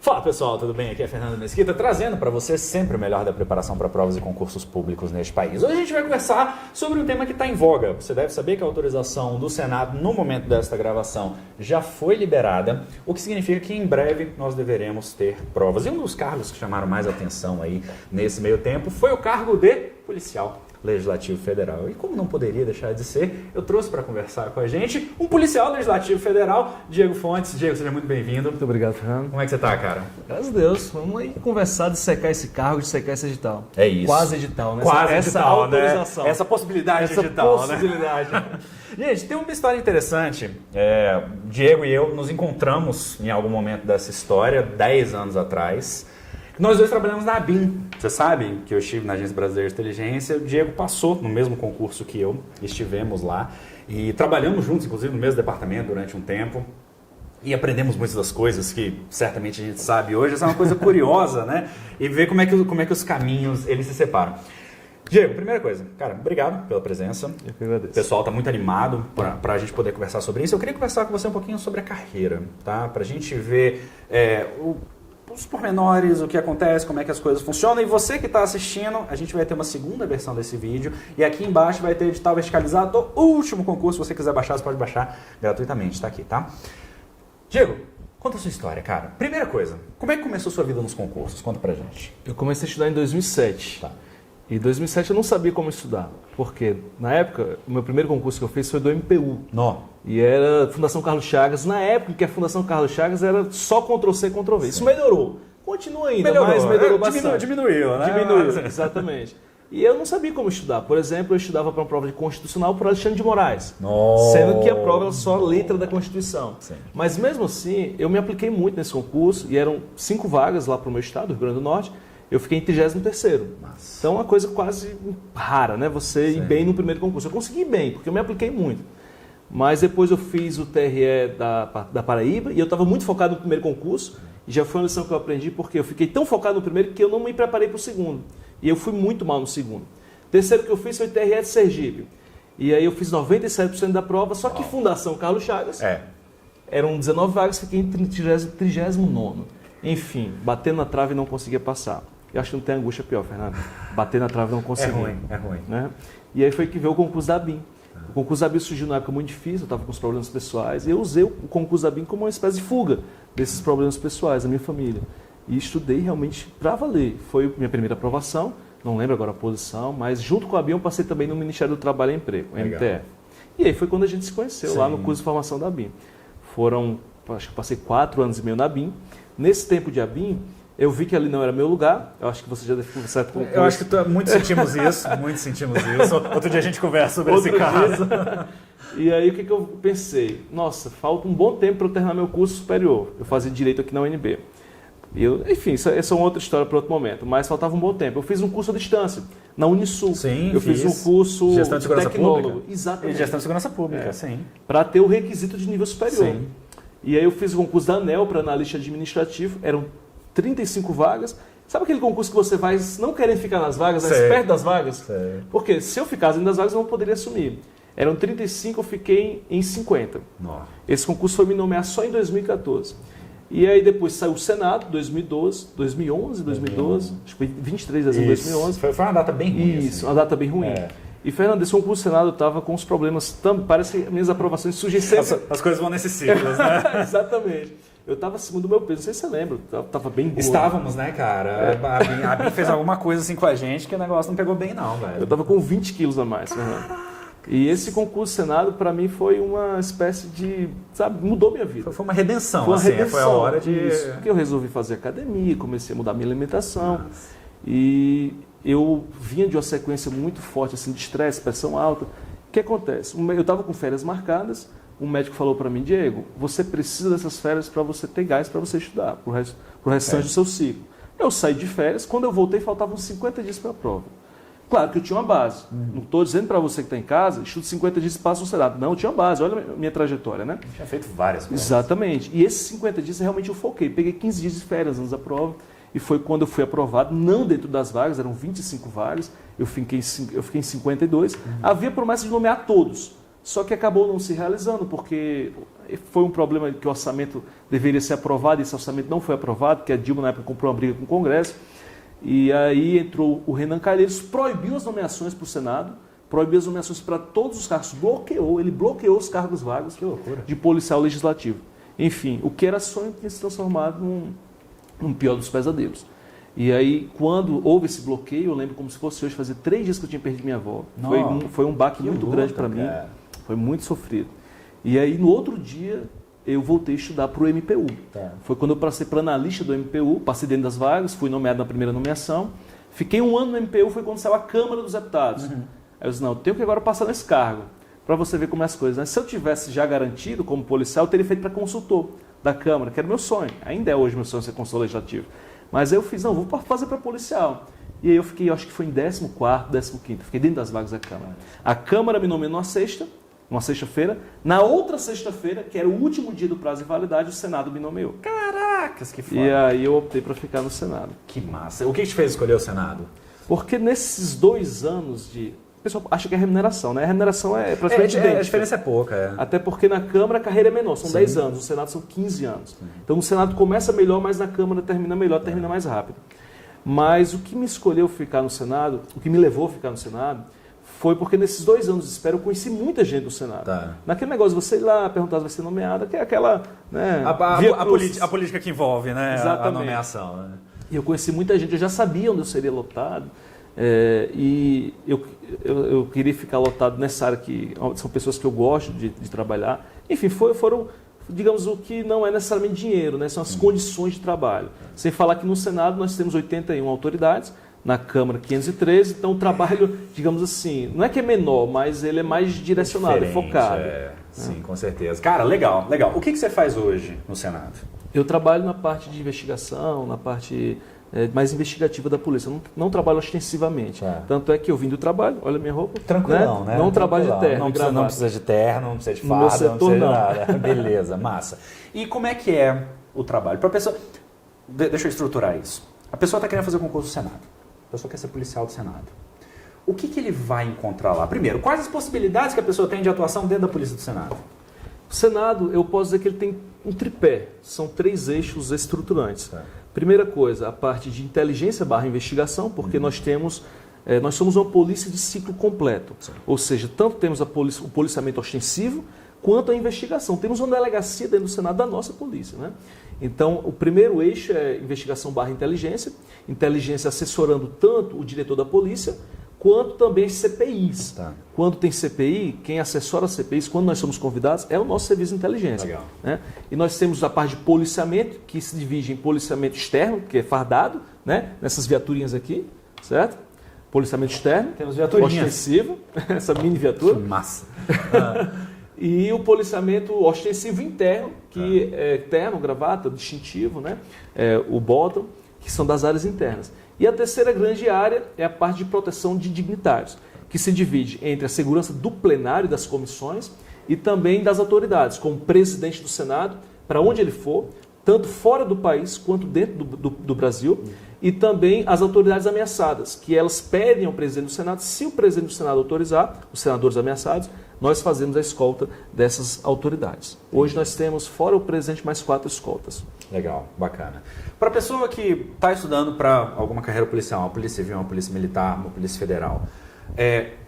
Fala pessoal, tudo bem? Aqui é Fernando Mesquita, trazendo para você sempre o melhor da preparação para provas e concursos públicos neste país. Hoje a gente vai conversar sobre um tema que está em voga. Você deve saber que a autorização do Senado, no momento desta gravação, já foi liberada, o que significa que em breve nós deveremos ter provas. E um dos cargos que chamaram mais atenção aí nesse meio tempo foi o cargo de policial legislativo federal. E como não poderia deixar de ser, eu trouxe para conversar com a gente um policial legislativo federal, Diego Fontes. Diego, seja muito bem-vindo. Muito obrigado, Fernando. Como é que você tá, cara? Graças a Deus. Vamos aí conversar de secar esse cargo, de secar esse edital. É isso. Quase edital, né? Quase essa edital, autorização. Né? Essa possibilidade essa edital, possibilidade. Né? Gente, tem uma história interessante. Diego e eu nos encontramos em algum momento dessa história, 10 anos atrás. Nós dois trabalhamos na ABIN. Você sabe que eu estive na Agência Brasileira de Inteligência. O Diego passou no mesmo concurso que eu. Estivemos lá e trabalhamos juntos, inclusive no mesmo departamento durante um tempo. E aprendemos muitas das coisas que certamente a gente sabe hoje. Essa é uma coisa curiosa, né? E ver como é que os caminhos eles se separam. Diego, primeira coisa, cara, obrigado pela presença. Eu que agradeço. O pessoal está muito animado para a gente poder conversar sobre isso. Eu queria conversar com você um pouquinho sobre a carreira, tá? Para a gente ver os pormenores, o que acontece, como é que as coisas funcionam. E você que está assistindo, a gente vai ter uma segunda versão desse vídeo. E aqui embaixo vai ter edital verticalizado do último concurso. Se você quiser baixar, você pode baixar gratuitamente, está aqui, tá? Diego, conta a sua história, cara. Primeira coisa, como é que começou a sua vida nos concursos? Conta pra gente. Eu comecei a estudar em 2007. Tá. E em 2007 eu não sabia como estudar. Porque, na época, o meu primeiro concurso que eu fiz foi do MPU. E era Fundação Carlos Chagas. Na época em que a Fundação Carlos Chagas era só Ctrl+C, Ctrl+V. Isso melhorou. Continua ainda, mas melhorou bastante. Diminuiu, né? Diminuiu, exatamente. E eu não sabia como estudar. Por exemplo, eu estudava para uma prova de Constitucional por Alexandre de Moraes. Nossa. Sendo que a prova era só letra da Constituição. Sim. Mas mesmo assim, eu me apliquei muito nesse concurso. E eram 5 vagas lá para o meu estado, Rio Grande do Norte. Eu fiquei em 33º. Nossa. Então é uma coisa quase rara, né? Você ir bem no primeiro concurso. Eu consegui ir bem, porque eu me apliquei muito. Mas depois eu fiz o TRE da Paraíba e eu estava muito focado no primeiro concurso. E já foi uma lição que eu aprendi, porque eu fiquei tão focado no primeiro que eu não me preparei para o segundo. E eu fui muito mal no segundo. O terceiro que eu fiz foi o TRE de Sergipe. E aí eu fiz 97% da prova, só que Fundação Carlos Chagas, eram 19 vagas, fiquei em 39º. Enfim, batendo na trave e não conseguia passar. Eu acho que não tem angústia pior, Fernando. Bater na trave e não conseguir. É ruim. Né? E aí foi que veio o concurso da ABIN. O concurso da ABIN surgiu numa época muito difícil, eu estava com os problemas pessoais, e eu usei o concurso da ABIN como uma espécie de fuga desses problemas pessoais da minha família. E estudei realmente para valer. Foi minha primeira aprovação, não lembro agora a posição, mas junto com a ABIN eu passei também no Ministério do Trabalho e Emprego, MTF. E aí foi quando a gente se conheceu lá no curso de formação da ABIN. Acho que passei 4 anos e meio na ABIN. Nesse tempo de ABIN, eu vi que ali não era meu lugar. Eu acho que você já deve conversar com Eu acho que muitos sentimos isso, Outro dia a gente conversa sobre esse caso. E aí o que eu pensei? Nossa, falta um bom tempo para eu terminar meu curso superior. Eu fazia Direito aqui na UNB. Enfim, essa é uma outra história para outro momento, mas faltava um bom tempo. Eu fiz um curso à distância, na Unisul. Sim, eu fiz um curso Gestão de Segurança tecnólogo. Pública. Exatamente. E Gestão de Segurança Pública, sim. Para ter o requisito de nível superior. Sim. E aí eu fiz o concurso da ANEEL para analista administrativo, eram 35 vagas. Sabe aquele concurso que você vai não querendo ficar nas vagas, mas perto das vagas? Porque se eu ficasse dentro das vagas, eu não poderia assumir. Eram 35, eu fiquei em 50. Nossa. Esse concurso foi me nomear só em 2014. E aí depois saiu o Senado, 2012, 2012, acho que foi 23 de dezembro de 2011. Foi uma data bem ruim. Isso, uma data bem ruim. E, Fernando, esse concurso do Senado eu estava com os problemas, parece que minhas aprovações surgem sempre... As coisas vão nesses ciclos, né? Exatamente. Eu estava acima do meu peso, não sei se você lembra, estava bem gordo. Estávamos, né, cara? A Bim fez alguma coisa assim com a gente que o negócio não pegou bem não, velho. Eu estava com 20 quilos a mais, Fernando. E esse concurso do Senado, para mim, foi uma espécie de... Sabe, mudou minha vida. Foi uma redenção, foi uma redenção. Foi a hora de... Isso, porque eu resolvi fazer academia, comecei a mudar minha alimentação. E eu vinha de uma sequência muito forte, assim, de estresse, pressão alta. O que acontece? Eu estava com férias marcadas, um médico falou para mim, Diego, você precisa dessas férias para você ter gás para você estudar, para o restante do seu ciclo. Eu saí de férias, quando eu voltei faltavam 50 dias para a prova. Claro que eu tinha uma base. Não estou dizendo para você que está em casa, estudo 50 dias e passa no Senado. Não, eu tinha uma base, olha a minha trajetória, né? Eu tinha feito várias provas. Exatamente. E esses 50 dias realmente eu foquei. Peguei 15 dias de férias antes da prova e foi quando eu fui aprovado, não dentro das vagas, eram 25 vagas, eu fiquei em 52. Havia promessa de nomear todos. só que acabou não se realizando, porque foi um problema que o orçamento deveria ser aprovado, e esse orçamento não foi aprovado, porque a Dilma na época comprou uma briga com o Congresso, e aí entrou o Renan Calheiros, proibiu as nomeações para o Senado, proibiu as nomeações para todos os cargos, ele bloqueou os cargos vagos de policial legislativo. Enfim, o que era sonho tinha se transformado num pior dos pesadelos. E aí, quando houve esse bloqueio, eu lembro como se fosse hoje, fazia 3 dias que eu tinha perdido minha avó. Foi um baque muito grande para mim, foi muito sofrido. E aí, no outro dia, eu voltei a estudar para o MPU. Foi quando eu passei para analista do MPU, passei dentro das vagas, fui nomeado na primeira nomeação, fiquei 1 ano no MPU, foi quando saiu a Câmara dos Deputados. Aí eu disse, não, eu tenho que agora passar nesse cargo, para você ver como é as coisas. Né? Se eu tivesse já garantido como policial, eu teria feito para consultor da Câmara, que era meu sonho. Ainda é hoje meu sonho ser consultor legislativo. Mas aí eu fiz, não, vou fazer para policial. E aí eu fiquei, acho que foi em 14º, 15º, fiquei dentro das vagas da Câmara. A Câmara me nomeou numa sexta-feira. Na outra sexta-feira, que era o último dia do prazo de validade, o Senado me nomeou. Caracas, que foda. E aí eu optei para ficar no Senado. Que massa. O que te fez escolher o Senado? Porque nesses 2 anos de... O pessoal acha que é remuneração, né? A remuneração é praticamente idêntica. A diferença é pouca. Até porque na Câmara a carreira é menor, são 10 anos, no Senado são 15 anos. Então o Senado começa melhor, mas na Câmara termina melhor, termina mais rápido. Mas o que me escolheu ficar no Senado, o que me levou a ficar no Senado, foi porque nesses 2 anos de espera eu conheci muita gente do Senado. Naquele negócio de você ir lá, perguntar se vai ser nomeada, que é aquela... Né, a política que envolve, né, a nomeação. Né? E eu conheci muita gente, eu já sabia onde eu seria lotado. E eu queria ficar lotado nessa área que são pessoas que eu gosto de trabalhar. Enfim, foram, digamos, o que não é necessariamente dinheiro, né? São as condições de trabalho. Sem falar que no Senado nós temos 81 autoridades, na Câmara 513, então o trabalho, digamos assim, não é que é menor, mas ele é mais direcionado, focado. Sim, com certeza. Cara, legal. O que você faz hoje no Senado? Eu trabalho na parte de investigação, na parte... mais investigativa da polícia. Eu não trabalho ostensivamente. Tanto é que eu vim do trabalho, olha a minha roupa. Tranquilão, né? Não trabalho de terno. Não precisa de terno, não precisa de farda, não precisa de nada. Beleza, massa. E como é que é o trabalho? Pra pessoa... Deixa eu estruturar isso. A pessoa está querendo fazer o concurso do Senado. A pessoa quer ser policial do Senado. O que ele vai encontrar lá? Primeiro, quais as possibilidades que a pessoa tem de atuação dentro da Polícia do Senado? O Senado, eu posso dizer que ele tem um tripé. São 3 eixos estruturantes. Primeira coisa, a parte de inteligência / investigação, porque nós somos uma polícia de ciclo completo. Ou seja, tanto temos o policiamento ostensivo, quanto a investigação. Temos uma delegacia dentro do Senado da nossa polícia. Né? Então, o primeiro eixo é investigação / inteligência. Inteligência assessorando tanto o diretor da polícia, quanto também as CPIs. Quando tem CPI, quem assessora as CPIs, quando nós somos convidados, é o nosso serviço de inteligência. Né? E nós temos a parte de policiamento, que se divide em policiamento externo, que é fardado, né? Nessas viaturinhas aqui, certo? Policiamento externo, temos viaturinhas. Ostensivo, essa mini viatura. Que massa! E o policiamento ostensivo interno, que é terno, gravata, distintivo, né? O bottom, que são das áreas internas. E a terceira grande área é a parte de proteção de dignitários, que se divide entre a segurança do plenário das comissões e também das autoridades, como o presidente do Senado, para onde ele for, tanto fora do país quanto dentro do Brasil, e também as autoridades ameaçadas, que elas pedem ao presidente do Senado, se o presidente do Senado autorizar, os senadores ameaçados, nós fazemos a escolta dessas autoridades. Hoje nós temos, fora o presidente, mais 4 escoltas. Legal, bacana. Para a pessoa que está estudando para alguma carreira policial, uma polícia civil, uma polícia militar, uma polícia federal,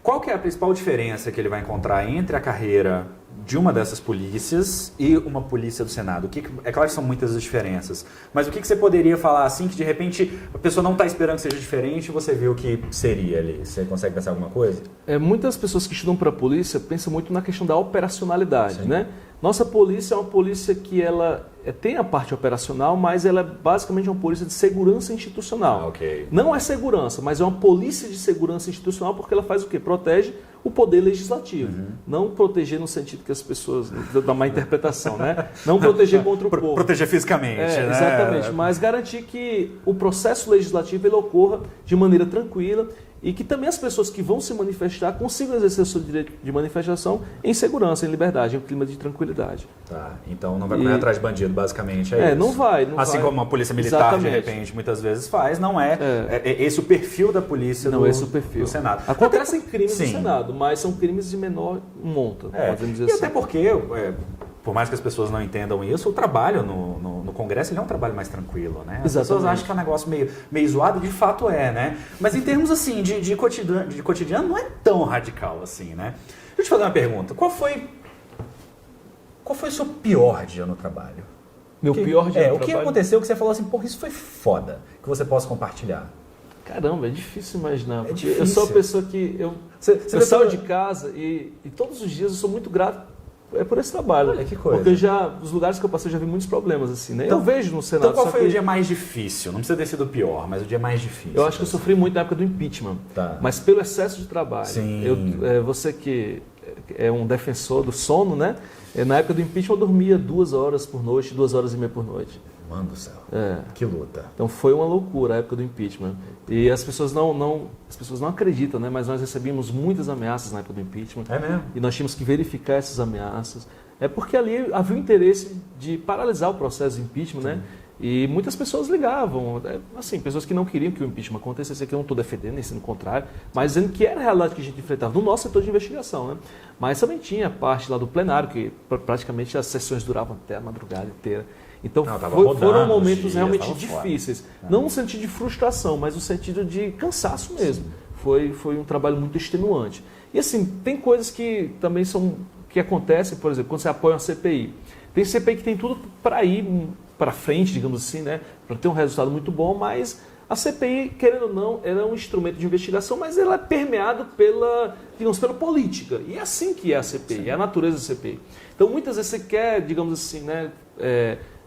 qual que é a principal diferença que ele vai encontrar entre a carreira de uma dessas polícias e uma polícia do Senado? É claro que são muitas as diferenças, mas o que você poderia falar assim que de repente a pessoa não está esperando que seja diferente e você vê o que seria ali? Você consegue pensar alguma coisa? Muitas pessoas que estudam para a polícia pensam muito na questão da operacionalidade, né? Nossa polícia é uma polícia que ela tem a parte operacional, mas ela é basicamente uma polícia de segurança institucional. Não é segurança, mas é uma polícia de segurança institucional porque ela faz o quê? Protege o poder legislativo. Não proteger no sentido que as pessoas, da má interpretação, né? Não proteger contra o povo. Proteger fisicamente, né? Exatamente, mas garantir que o processo legislativo ele ocorra de maneira tranquila e que também as pessoas que vão se manifestar consigam exercer o seu direito de manifestação em segurança, em liberdade, em um clima de tranquilidade. Tá, então não vai correr atrás de bandido, basicamente, é isso. Não vai. Assim como a polícia militar, exatamente, de repente, muitas vezes faz, não é, esse o perfil da polícia do Senado. Acontecem crimes no Senado, mas são crimes de menor monta, podemos dizer assim. Até porque, por mais que as pessoas não entendam isso, o trabalho no Congresso ele é um trabalho mais tranquilo, né? As pessoas acham que é um negócio meio zoado, de fato né? Mas em termos, assim, de cotidiano, não é tão radical assim, né? Deixa eu te fazer uma pergunta. Qual foi o seu pior dia no trabalho? Meu pior dia no trabalho? O que aconteceu que você falou assim, porra, isso foi foda, que você possa compartilhar? Caramba, é difícil imaginar. Porque difícil. Eu sou a pessoa que... Eu saio de casa e todos os dias eu sou muito grato por esse trabalho. Olha, que coisa. Porque os lugares que eu passei, eu já vi muitos problemas, assim, né? Então, eu vejo no Senado... Então qual foi o dia mais difícil? Não precisa ter sido o pior, mas o dia mais difícil. Eu acho que eu sofri muito na época do impeachment. Tá. Mas pelo excesso de trabalho. Sim. Você que é um defensor do sono, né? Na época do impeachment eu dormia 2 horas por noite, 2 horas e meia por noite. Mano do céu. Que luta. Então foi uma loucura a época do impeachment. E as pessoas não acreditam, né? Mas nós recebíamos muitas ameaças na época do impeachment. É mesmo? E nós tínhamos que verificar essas ameaças. É porque ali havia o interesse de paralisar o processo de impeachment, né? E muitas pessoas ligavam, assim, pessoas que não queriam que o impeachment acontecesse, aqui eu não estou defendendo, nem sendo contrário, mas dizendo que era a realidade que a gente enfrentava no nosso setor de investigação, né? Mas também tinha parte lá do plenário, que praticamente as sessões duravam até a madrugada inteira. Então foram momentos realmente difíceis. Não no sentido de frustração, mas no sentido de cansaço mesmo. Foi um trabalho muito extenuante. E assim, tem coisas que também que acontecem, por exemplo, quando você apoia uma CPI. Tem CPI que tem tudo para ir para frente, digamos assim, né? Para ter um resultado muito bom, mas a CPI, querendo ou não, ela é um instrumento de investigação, mas ela é permeada pela política. E é assim que é a CPI, é a natureza da CPI. Então, muitas vezes você quer, digamos assim, né?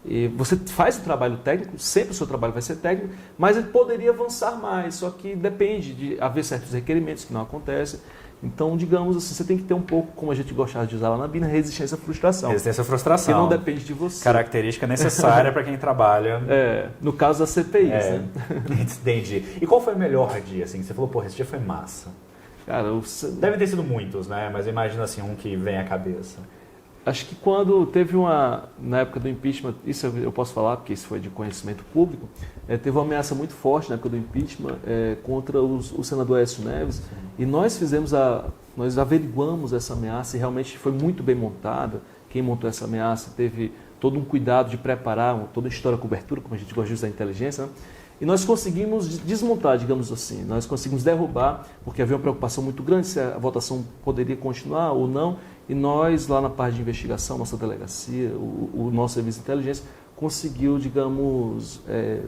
E você faz o trabalho técnico, sempre o seu trabalho vai ser técnico, mas ele poderia avançar mais, só que depende de haver certos requerimentos que não acontecem. Então, digamos assim, você tem que ter um pouco, como a gente gostava de usar lá na BINA, resistência à frustração. Resistência à frustração. Que não depende de você. Característica necessária para quem trabalha. No caso das CPIs, né? Entendi. E qual foi o melhor dia, assim? Você falou, porra, esse dia foi massa. Cara, deve ter sido muitos, né? Mas imagina assim, um que vem à cabeça. Acho que quando teve na época do impeachment, isso eu posso falar, porque isso foi de conhecimento público, teve uma ameaça muito forte na época do impeachment contra o senador Aécio Neves, e nós averiguamos essa ameaça e realmente foi muito bem montada. Quem montou essa ameaça teve todo um cuidado de preparar toda a história, cobertura, como a gente gosta de usar a inteligência, né? E nós conseguimos desmontar, digamos assim, nós conseguimos derrubar, porque havia uma preocupação muito grande se a votação poderia continuar ou não, e nós, lá na parte de investigação, nossa delegacia, o nosso serviço de inteligência, conseguiu, digamos,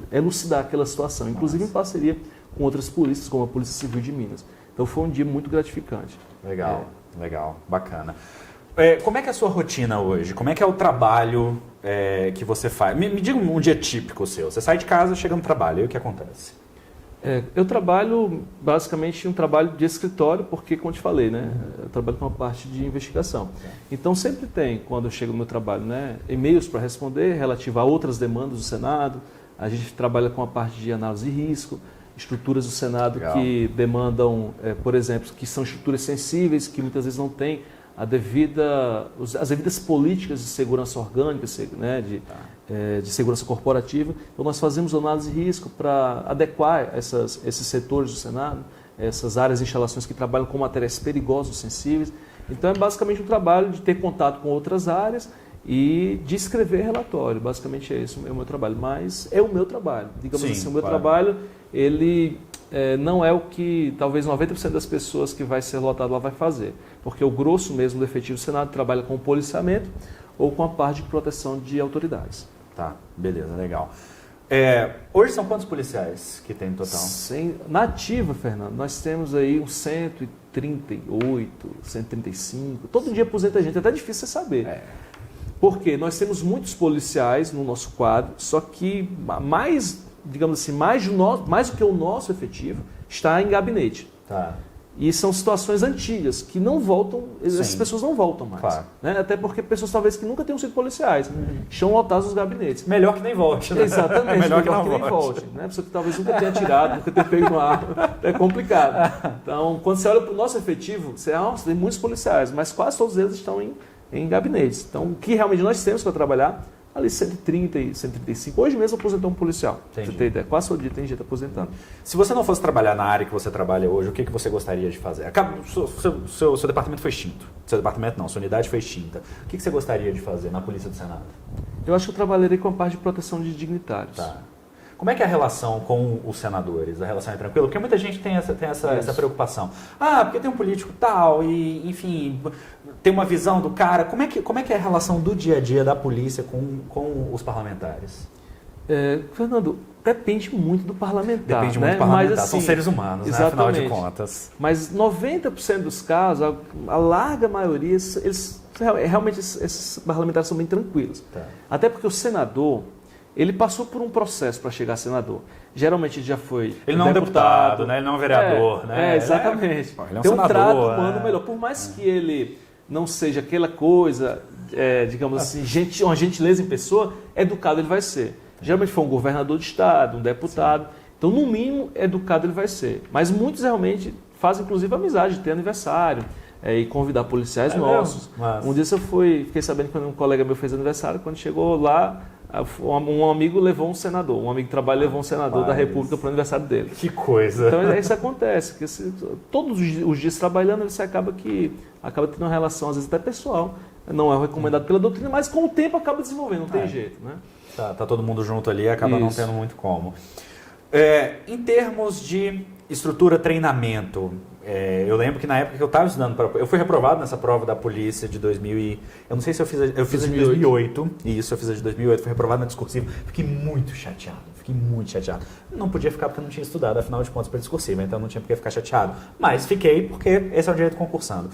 elucidar aquela situação, inclusive em parceria com outras polícias, como a Polícia Civil de Minas. Então foi um dia muito gratificante. Legal, bacana. Como é que é a sua rotina hoje? Como é que é o trabalho que você faz? Me diga um dia típico seu. Você sai de casa, chega no trabalho, e o que acontece? Eu trabalho basicamente um trabalho de escritório, porque, como eu te falei, né, eu trabalho com uma parte de investigação. Então sempre tem, quando eu chego no meu trabalho, né, e-mails para responder relativo a outras demandas do Senado. A gente trabalha com a parte de análise de risco, estruturas do Senado que demandam, por exemplo, que são estruturas sensíveis, que muitas vezes não têm as devidas políticas de segurança orgânica, né, de segurança corporativa. Então nós fazemos análise de risco para adequar esses setores do Senado, essas áreas de instalações que trabalham com materiais perigosos, sensíveis. Então é basicamente um trabalho de ter contato com outras áreas e de escrever relatório. Basicamente é esse o meu trabalho, mas é o meu trabalho. Digamos assim, o meu trabalho, ele não é o que talvez 90% das pessoas que vai ser lotado lá vai fazer, porque o grosso mesmo do efetivo do Senado trabalha com o policiamento ou com a parte de proteção de autoridades. Tá, beleza, legal. Hoje são quantos policiais que tem no total? Na ativa, Fernando, nós temos aí uns 138, 135, todo dia aposenta gente, é até difícil você saber. Porque nós temos muitos policiais no nosso quadro, só que digamos assim, mais do que o nosso efetivo está em gabinete. Tá. E são situações antigas que não voltam, essas Sim. pessoas não voltam mais. Claro. Né? Até porque pessoas talvez que nunca tenham sido policiais estão lotados os gabinetes. Melhor que nem volte. Né? Exatamente, Melhor que não nem volte. Né? Pessoa que talvez nunca tenha atirado, nunca tenha pego uma arma, é complicado. Então, quando você olha para o nosso efetivo, você tem muitos policiais, mas quase todos eles estão em gabinetes. Então, o que realmente nós temos para trabalhar, ali 130 e 135. Hoje mesmo aposentou um policial. Entendi. Você tem ideia, quase todo dia tem gente aposentando. Se você não fosse trabalhar na área que você trabalha hoje, o que você gostaria de fazer? Seu departamento foi extinto. Seu departamento não, sua unidade foi extinta. O que você gostaria de fazer na Polícia do Senado? Eu acho que eu trabalharei com a parte de proteção de dignitários. Tá. Como é que é a relação com os senadores? A relação é tranquila? Porque muita gente tem essa preocupação. Ah, porque tem um político tal e, enfim, tem uma visão do cara. Como é que é a relação do dia a dia da polícia com os parlamentares? Fernando, depende muito do parlamentar. Depende muito né? do parlamentar. Mas, assim, são seres humanos, né? Afinal de contas. Mas 90% dos casos, a larga maioria, realmente esses parlamentares são bem tranquilos. Tá. Até porque o senador, ele passou por um processo para chegar a senador. Geralmente ele já foi Ele não é um deputado, né? Ele não é um vereador. Né? Exatamente. Ele é um Tem um senador, trato né? humano melhor. Por mais que ele não seja aquela coisa, digamos assim, uma gentileza em pessoa, educado ele vai ser. Geralmente foi um governador de estado, um deputado. Sim. Então, no mínimo, educado ele vai ser. Mas muitos realmente fazem, inclusive, amizade, de ter aniversário e convidar policiais nossos. Um dia fiquei sabendo que quando um colega meu fez aniversário, quando chegou lá, um amigo levou um senador, um amigo de trabalho levou um senador da República para o aniversário dele. Que coisa! Então isso acontece, que todos os dias trabalhando você acaba tendo uma relação, às vezes até pessoal, não é recomendado pela doutrina, mas com o tempo acaba desenvolvendo, não tem jeito, né? Tá todo mundo junto ali, acaba não tendo muito como. Em termos de estrutura, treinamento, eu lembro que na época que eu estava estudando, eu fui reprovado nessa prova da polícia de 2000 eu não sei se eu fiz a de 2008. Isso, eu fiz a de 2008, fui reprovado na discursiva. Fiquei muito chateado. Não podia ficar porque eu não tinha estudado, afinal de contas, para discursiva, então não tinha por que ficar chateado. Mas fiquei porque esse é o direito concursando.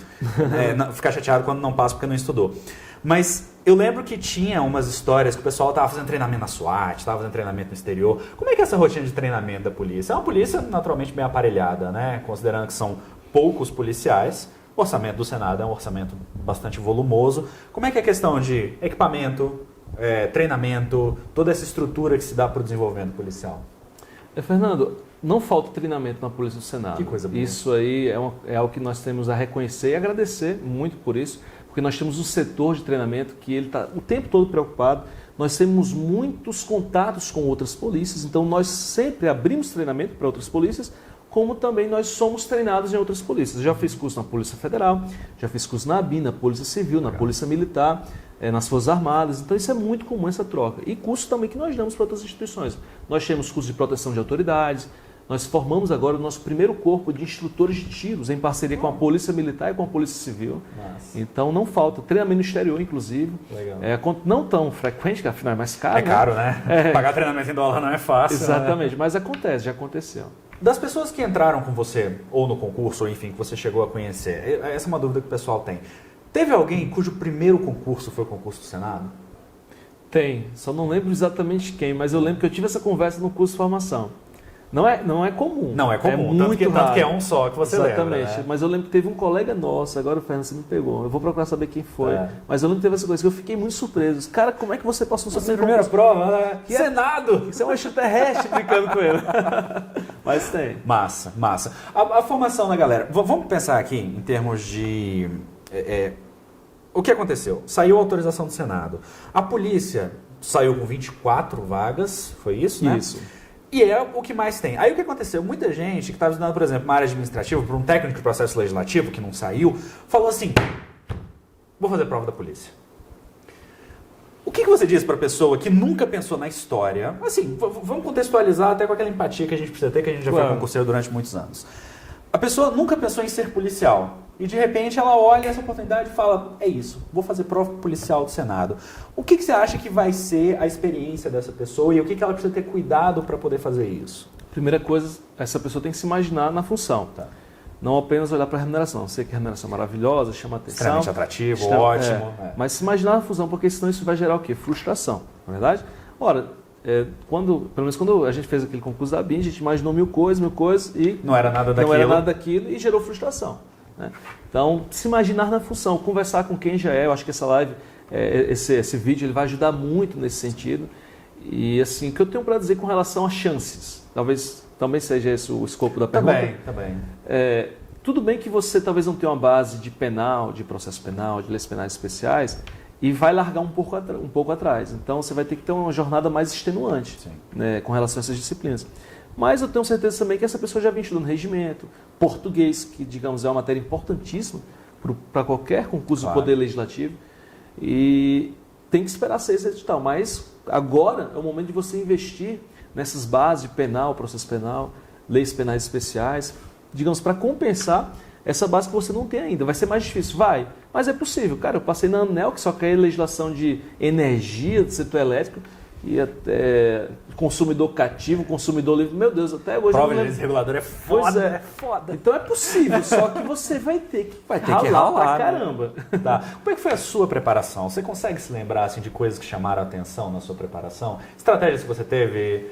Ficar chateado quando não passa porque não estudou. Mas eu lembro que tinha umas histórias que o pessoal estava fazendo treinamento na SWAT, estava fazendo treinamento no exterior. Como é que é essa rotina de treinamento da polícia? É uma polícia naturalmente bem aparelhada, né? Considerando que são poucos policiais. O orçamento do Senado é um orçamento bastante volumoso. Como é que é a questão de equipamento, treinamento, toda essa estrutura que se dá para o desenvolvimento policial? Fernando, não falta treinamento na Polícia do Senado. Que coisa boa. Isso aí é algo que nós temos a reconhecer e agradecer muito por isso, porque nós temos um setor de treinamento que ele está o tempo todo preocupado. Nós temos muitos contatos com outras polícias, então nós sempre abrimos treinamento para outras polícias, como também nós somos treinados em outras polícias. Já fiz curso na Polícia Federal, já fiz curso na ABIN, na Polícia Civil, na Polícia Militar, nas Forças Armadas. Então isso é muito comum, essa troca. E curso também que nós damos para outras instituições. Nós temos curso de proteção de autoridades, nós formamos agora o nosso primeiro corpo de instrutores de tiros, em parceria com a Polícia Militar e com a Polícia Civil. Nossa. Então não falta. Treinamento no exterior, inclusive. Legal. Não tão frequente, que afinal é mais caro. É caro, né? Pagar treinamento em dólar não é fácil. Exatamente, né? Mas acontece, já aconteceu. Das pessoas que entraram com você, ou no concurso, ou enfim, que você chegou a conhecer, essa é uma dúvida que o pessoal tem. Teve alguém cujo primeiro concurso foi o concurso do Senado? Tem, só não lembro exatamente quem, mas eu lembro que eu tive essa conversa no curso de formação. Não é comum. Não é comum, muito tanto que é um só que você lembra. Exatamente, né? Mas eu lembro que teve um colega nosso, agora o Fernando, você me pegou, eu vou procurar saber quem foi, mas eu lembro que teve essa coisa que eu fiquei muito surpreso. Cara, como é que você passou no seu primeira prova? Né? Senado! Isso é um extraterrestre brincando com ele. Mas tem. Massa. A formação da galera, vamos pensar aqui em termos de... o que aconteceu? Saiu a autorização do Senado. A polícia saiu com 24 vagas, foi isso, né? Isso. E é o que mais tem. Aí o que aconteceu? Muita gente que estava estudando, por exemplo, uma área administrativa, para um técnico de processo legislativo que não saiu, falou assim, vou fazer prova da polícia. O que você diz para a pessoa que nunca pensou na história? Assim, vamos contextualizar até com aquela empatia que a gente precisa ter, que a gente já foi concurseiro durante muitos anos. A pessoa nunca pensou em ser policial. E de repente ela olha essa oportunidade e fala, é isso, vou fazer prova policial do Senado. O que você acha que vai ser a experiência dessa pessoa e o que ela precisa ter cuidado para poder fazer isso? Primeira coisa, essa pessoa tem que se imaginar na função. Tá? Não apenas olhar para a remuneração. Eu sei que a remuneração é maravilhosa, chama atenção. Extremamente atrativo, ótimo. Mas se imaginar na função, porque senão isso vai gerar o quê? Frustração, não é verdade? Ora, pelo menos quando a gente fez aquele concurso da BIM, a gente imaginou mil coisas e não era nada daquilo. Não era nada daquilo e gerou frustração. Né? Então, se imaginar na função, conversar com quem já é, eu acho que essa live, esse vídeo, ele vai ajudar muito nesse sentido. E assim, o que eu tenho para dizer com relação a chances, talvez também seja esse o escopo da pergunta. Também. Tudo bem que você talvez não tenha uma base de penal, de processo penal, de leis penais especiais, e vai largar um pouco atrás. Então, você vai ter que ter uma jornada mais extenuante, né, com relação a essas disciplinas. Mas eu tenho certeza também que essa pessoa já vem estudando regimento, português, que, digamos, é uma matéria importantíssima para qualquer concurso do Poder Legislativo, e tem que esperar ser esse edital. Mas agora é o momento de você investir nessas bases de penal, processo penal, leis penais especiais, digamos, para compensar essa base que você não tem ainda. Vai ser mais difícil? Vai. Mas é possível. Cara, eu passei na ANEEL, que só quer legislação de energia, do setor elétrico, e até consumidor cativo, consumidor livre. Meu Deus, até hoje... Prova de regulador é foda. Pois é. Foda. Então é possível, só que você vai ter que ralar pra caramba. Tá. Como é que foi a sua preparação? Você consegue se lembrar assim, de coisas que chamaram a atenção na sua preparação? Estratégias que você teve,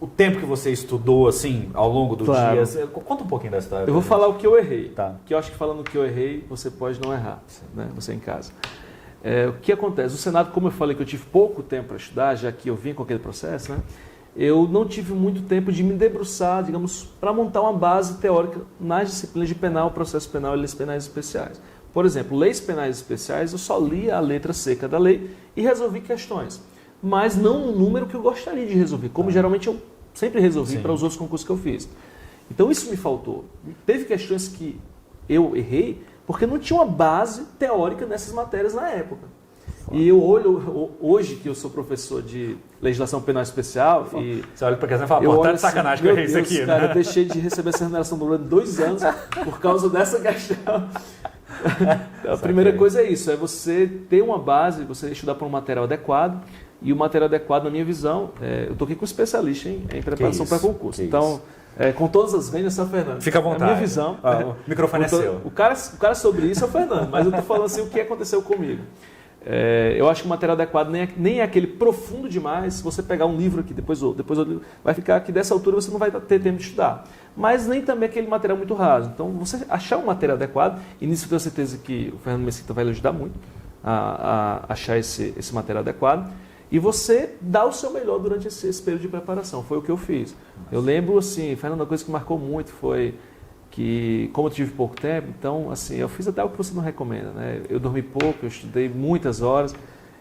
o tempo que você estudou assim, ao longo do dia? Conta um pouquinho da história. Eu vou falar o que eu errei. Tá. Que eu acho que falando o que eu errei, você pode não errar, né? Você em casa. O que acontece? O Senado, como eu falei que eu tive pouco tempo para estudar, já que eu vim com aquele processo, né? Eu não tive muito tempo de me debruçar, digamos, para montar uma base teórica nas disciplinas de penal, processo penal e leis penais especiais. Por exemplo, leis penais especiais, eu só li a letra seca da lei e resolvi questões, mas não no número que eu gostaria de resolver, como geralmente eu sempre resolvi para os outros concursos que eu fiz. Então isso me faltou. Teve questões que eu errei, porque não tinha uma base teórica nessas matérias na época. E eu olho, hoje que eu sou professor de legislação penal especial, e você olha para a questão e fala, pô, tá de sacanagem que eu errei isso aqui, cara, né? Eu deixei de receber essa remuneração durante 2 anos por causa dessa questão. A primeira coisa é isso, é você ter uma base, você estudar para um material adequado, e o material adequado, na minha visão, eu estou aqui com um especialista em preparação para concurso. Então, com todas as vendas, é o Fernando. Fica à vontade. A minha visão. O microfone é seu. O cara sobre isso é o Fernando, mas eu estou falando assim o que aconteceu comigo. Eu acho que o material adequado nem é aquele profundo demais. Se você pegar um livro aqui, depois outro, vai ficar que dessa altura você não vai ter tempo de estudar. Mas nem também aquele material muito raso. Então, você achar um material adequado, e nisso eu tenho certeza que o Fernando Mesquita vai lhe ajudar muito a achar esse material adequado. E você dá o seu melhor durante esse período de preparação. Foi o que eu fiz. Eu lembro, assim, Fernando, uma coisa que marcou muito foi que, como eu tive pouco tempo, então, assim, eu fiz até o que você não recomenda, né? Eu dormi pouco, eu estudei muitas horas,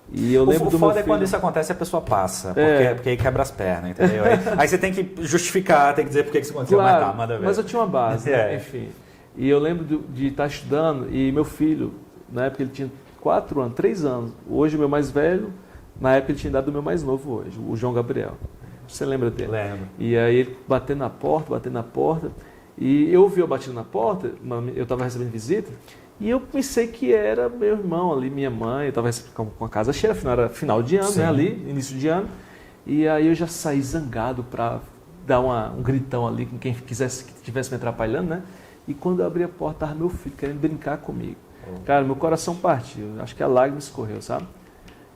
e eu lembro do meu filho... O foda é quando isso acontece, a pessoa passa, porque aí quebra as pernas, entendeu? Aí você tem que justificar, tem que dizer por que isso aconteceu, claro, mas tá, manda ver. Mas eu tinha uma base, né? Enfim. E eu lembro de estar estudando, e meu filho, na época ele tinha 4 anos, 3 anos, hoje o meu mais velho, na época ele tinha dado o meu mais novo hoje, o João Gabriel. Você lembra dele? Lembro. E aí ele batendo na porta, e eu ouvi eu batendo na porta, eu estava recebendo visita, e eu pensei que era meu irmão ali, minha mãe, eu estava com a casa cheia, era final de ano, né, ali, início de ano, e aí eu já saí zangado para dar um gritão ali com quem quisesse, que estivesse me atrapalhando, né? E quando eu abri a porta, estava meu filho querendo brincar comigo. Cara, meu coração partiu, acho que a lágrima escorreu, sabe?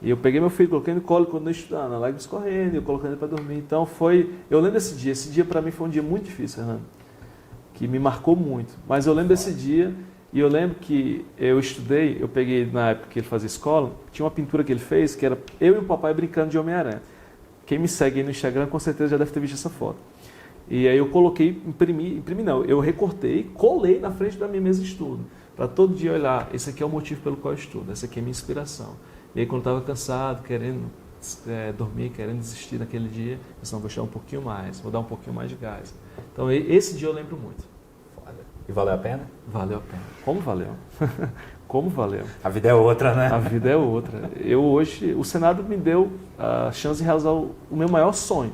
E eu peguei meu filho, coloquei no colo quando eu estudava, a lágrima escorrendo, eu colocando ele para dormir. Então eu lembro desse dia para mim foi um dia muito difícil, Fernando, que me marcou muito. Mas eu lembro desse dia, e eu lembro que eu estudei, eu peguei na época que ele fazia escola, tinha uma pintura que ele fez, que era eu e o papai brincando de Homem-Aranha. Quem me segue aí no Instagram com certeza já deve ter visto essa foto. E aí eu coloquei, imprimi não, eu recortei, colei na frente da minha mesa de estudo, para todo dia olhar, esse aqui é o motivo pelo qual eu estudo, essa aqui é a minha inspiração. E aí quando eu estava cansado, querendo dormir, querendo desistir naquele dia, eu disse, não, vou deixar um pouquinho mais, vou dar um pouquinho mais de gás. Então esse dia eu lembro muito. Foda. E valeu a pena? Valeu a pena. Como valeu? Como valeu? A vida é outra, né? A vida é outra. Eu hoje, o Senado me deu a chance de realizar o meu maior sonho.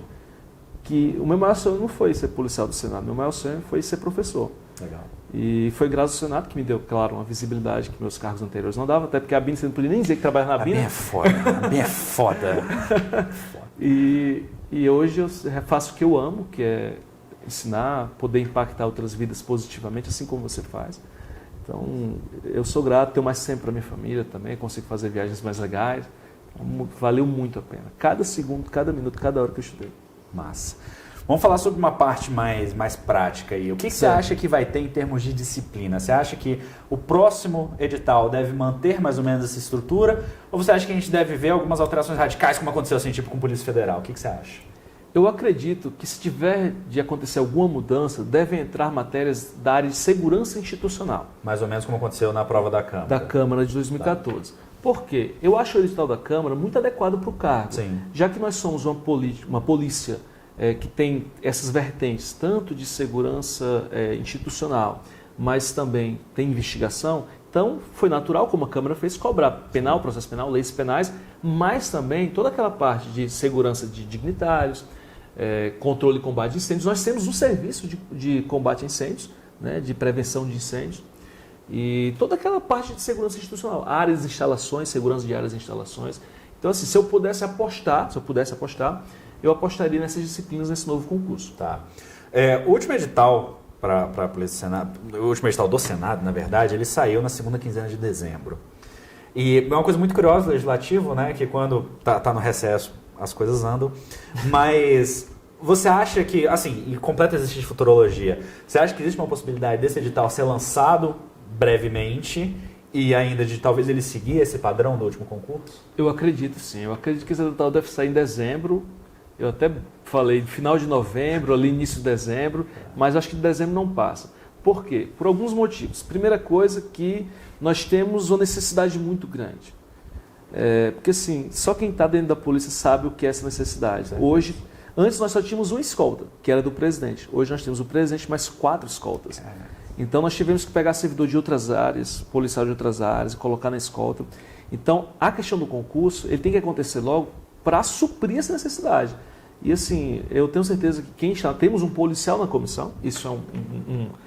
O meu maior sonho não foi ser policial do Senado, meu maior sonho foi ser professor. Legal. E foi graças ao Senado que me deu, claro, uma visibilidade que meus cargos anteriores não davam, até porque a BIM, você não podia nem dizer que trabalha na BIM. A BIM é foda, a BIM é foda. E hoje eu faço o que eu amo, que é ensinar, poder impactar outras vidas positivamente, assim como você faz. Então, eu sou grato, tenho mais tempo para minha família também, consigo fazer viagens mais legais. Valeu muito a pena. Cada segundo, cada minuto, cada hora que eu estudei. Massa. Vamos falar sobre uma parte mais prática aí. O que você acha que vai ter em termos de disciplina? Você acha que o próximo edital deve manter mais ou menos essa estrutura? Ou você acha que a gente deve ver algumas alterações radicais, como aconteceu assim, tipo com a Polícia Federal? O que você acha? Eu acredito que se tiver de acontecer alguma mudança, devem entrar matérias da área de segurança institucional. Mais ou menos como aconteceu na prova da Câmara. Da Câmara de 2014. Tá. Por quê? Eu acho o edital da Câmara muito adequado para o cargo. Sim. Já que nós somos uma polícia que tem essas vertentes, tanto de segurança institucional, mas também tem investigação, então foi natural, como a Câmara fez, cobrar penal, processo penal, leis penais, mas também toda aquela parte de segurança de dignitários, controle e combate de incêndios. Nós temos um serviço de combate a incêndios, né, de prevenção de incêndios, e toda aquela parte de segurança institucional, áreas de instalações, segurança de áreas de instalações. Então, assim, se eu pudesse apostar, eu apostaria nessas disciplinas nesse novo concurso. Tá. O último edital para a Polícia Senado, o último edital do Senado, na verdade, ele saiu na segunda quinzena de dezembro. E é uma coisa muito curiosa do legislativo, né, que quando tá no recesso as coisas andam, mas você acha que, assim, em completo exercício de futurologia, você acha que existe uma possibilidade desse edital ser lançado brevemente e ainda de talvez ele seguir esse padrão do último concurso? Eu acredito sim, eu acredito que esse edital deve sair em dezembro. Eu até falei final de novembro, ali início de dezembro, mas acho que de dezembro não passa. Por quê? Por alguns motivos. Primeira coisa, que nós temos uma necessidade muito grande. Porque assim, só quem está dentro da polícia sabe o que é essa necessidade. Hoje, antes nós só tínhamos uma escolta, que era do presidente. Hoje nós temos o presidente mais 4 escoltas. Então nós tivemos que pegar servidor de outras áreas, policial de outras áreas, e colocar na escolta. Então a questão do concurso, ele tem que acontecer logo para suprir essa necessidade. E assim, eu tenho certeza que temos um policial na comissão, isso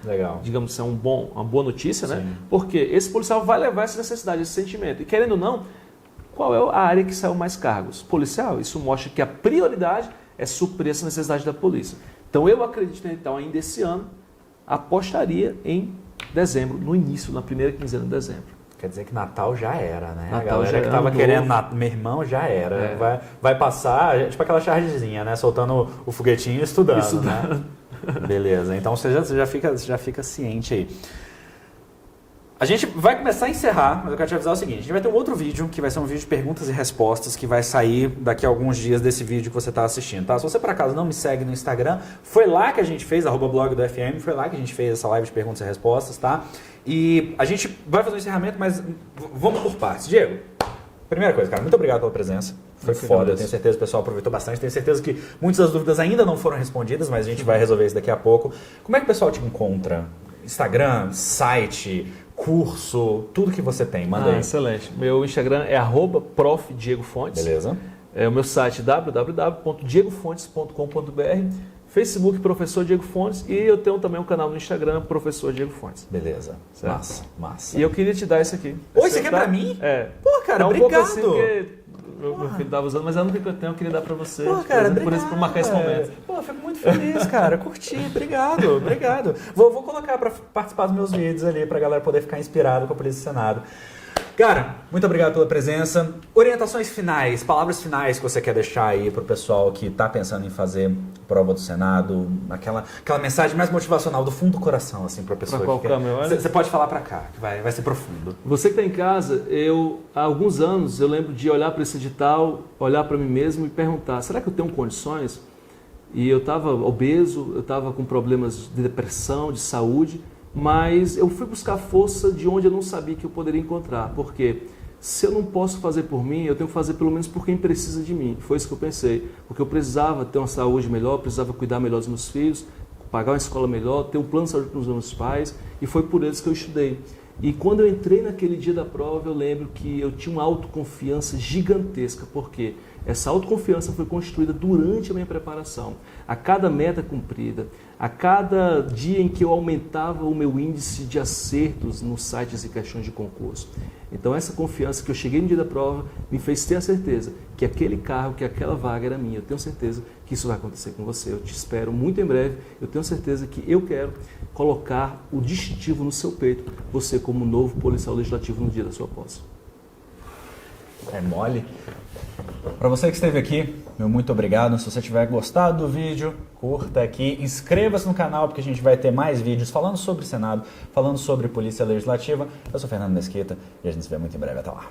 é legal. Digamos, é uma boa notícia, né? Sim. Porque esse policial vai levar essa necessidade, esse sentimento. E querendo ou não, qual é a área que saiu mais cargos? Policial. Isso mostra que a prioridade é suprir essa necessidade da polícia. Então eu acredito, então, ainda esse ano, apostaria em dezembro, no início, na primeira quinzena de dezembro. Quer dizer que Natal já era, né? Natal a galera que estava querendo, meu irmão, já era. Vai passar, tipo aquela chargezinha, né? Soltando o foguetinho e estudando. Né? Beleza, então você já fica ciente aí. A gente vai começar a encerrar, mas eu quero te avisar o seguinte: a gente vai ter um outro vídeo, que vai ser um vídeo de perguntas e respostas, que vai sair daqui a alguns dias desse vídeo que você está assistindo, tá? Se você por acaso não me segue no Instagram, foi lá que a gente fez, @blog do FM, foi lá que a gente fez essa live de perguntas e respostas, tá? E a gente vai fazer um encerramento, mas vamos por partes. Diego, primeira coisa, cara, muito obrigado pela presença. Foi foda, eu tenho certeza que o pessoal aproveitou bastante. Tenho certeza que muitas das dúvidas ainda não foram respondidas, mas a gente vai resolver isso daqui a pouco. Como é que o pessoal te encontra? Instagram, site, curso, tudo que você tem, manda aí. Excelente. Meu Instagram é @profDiegoFontes. Beleza. O meu site www.diegofontes.com.br. Facebook, Professor Diego Fontes, e eu tenho também um canal no Instagram, Professor Diego Fontes. Beleza. Certo? Massa. E eu queria te dar esse aqui. Esse aqui é pra mim? Pô, cara, é um obrigado. Pouco assim, porque meu filho estava usando, mas é a única que eu tenho, eu queria dar pra você. Pô, cara, obrigado. Por marcar esse momento. Pô, fico muito feliz, cara. Curti, obrigado. Vou colocar pra participar dos meus vídeos ali, pra galera poder ficar inspirado com a Polícia do Senado. Cara, muito obrigado pela presença. Orientações finais, palavras finais que você quer deixar aí pro pessoal que tá pensando em fazer prova do Senado, aquela mensagem mais motivacional do fundo do coração, assim, pra pessoa. Pra qual câmera? Você pode falar pra cá, que vai ser profundo. Você que tá em casa, há alguns anos, eu lembro de olhar para esse edital, olhar para mim mesmo e perguntar, será que eu tenho condições? E eu estava obeso, eu estava com problemas de depressão, de saúde, mas eu fui buscar força de onde eu não sabia que eu poderia encontrar. Porque se eu não posso fazer por mim, eu tenho que fazer pelo menos por quem precisa de mim. Foi isso que eu pensei. Porque eu precisava ter uma saúde melhor, precisava cuidar melhor dos meus filhos, pagar uma escola melhor, ter um plano de saúde para os meus pais. E foi por eles que eu estudei. E quando eu entrei naquele dia da prova, eu lembro que eu tinha uma autoconfiança gigantesca. Por quê? Essa autoconfiança foi construída durante a minha preparação. A cada meta cumprida, a cada dia em que eu aumentava o meu índice de acertos nos sites e questões de concurso. Então essa confiança que eu cheguei no dia da prova me fez ter a certeza que aquele cargo, que aquela vaga era minha. Eu tenho certeza que isso vai acontecer com você. Eu te espero muito em breve. Eu tenho certeza que eu quero colocar o distintivo no seu peito, você como novo policial legislativo no dia da sua posse. É mole. Para você que esteve aqui, meu muito obrigado. Se você tiver gostado do vídeo, curta aqui, inscreva-se no canal porque a gente vai ter mais vídeos falando sobre Senado, falando sobre Polícia Legislativa. Eu sou Fernando Mesquita e a gente se vê muito em breve. Até lá.